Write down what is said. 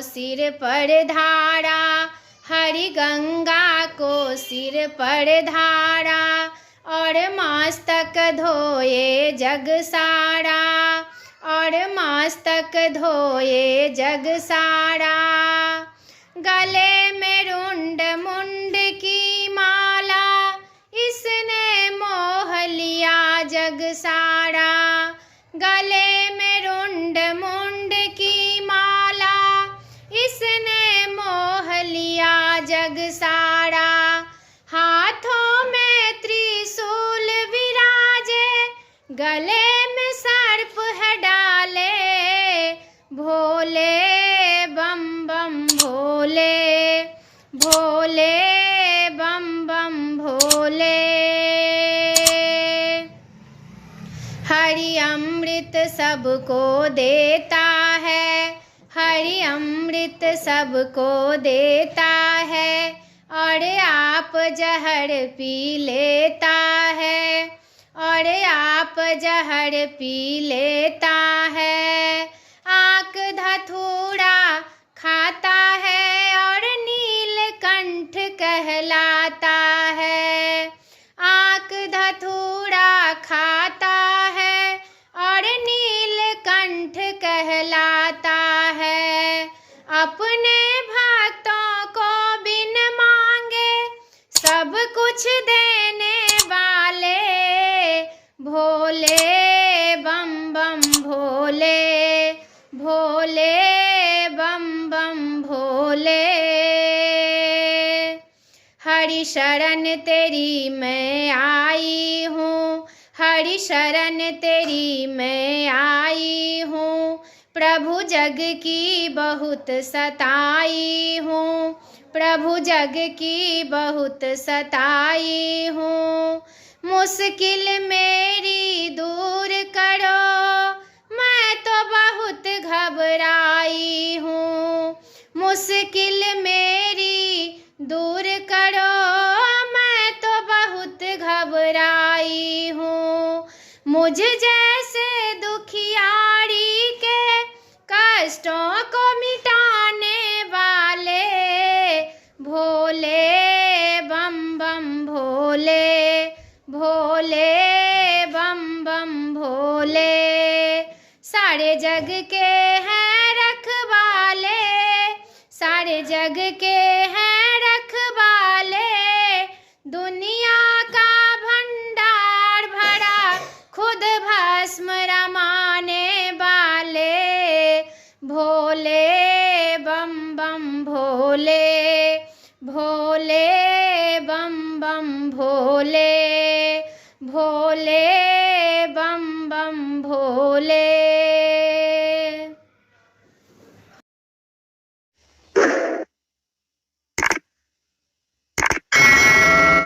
सिर पर धारा, हरि गंगा को सिर पर धारा, और मस्तक धोए जग सारा, और मस्तक धोए जग सारा। गले में रुंड मुंड की माला, इसने मोह लिया जग सारा। गले में रुंड मुंड की माला, इसने मोह लिया जग सारा। हाथों में त्रिशूल विराजे, गले में सर्प है डाले, भोले बम बम भोले, भोले बम बम भोले। हरि अमृत सबको देता है, हरि अमृत सबको देता है, और आप जहर पी लेता है, और आप जहर पी लेता है। आक धतूरा खाता है, और नीलकंठ कहलाता है। आक धतूरा खाता है, और नीलकंठ कहलाता है। अपने भक्तों को बिन मांगे सब कुछ देने वाले, भोले बम बम भोले, भोले बम बम भोले। हरि शरण तेरी मैं आई हूँ, हरि शरण तेरी मैं आई हूँ। प्रभु जग की बहुत सताई हूँ, प्रभु जग की बहुत सताई हूँ। मुश्किल मेरी दूर करो, मैं तो बहुत घबराई हूँ। मुश्किल मेरी दूर करो, मैं तो बहुत घबराई हूँ। मुझ जैसे दुखियारी के कष्टों को मिटाने वाले, भोले बम बम भोले, भोले बम बम भोले। सारे जग के हैं रखवाले, सारे जग के हैं रखवाले, दुनिया का भंडार भरा खुद भस्म रमाने वाले, भोले बम बम भोले, भोले बम बम भोले, भोले बम बम भोले।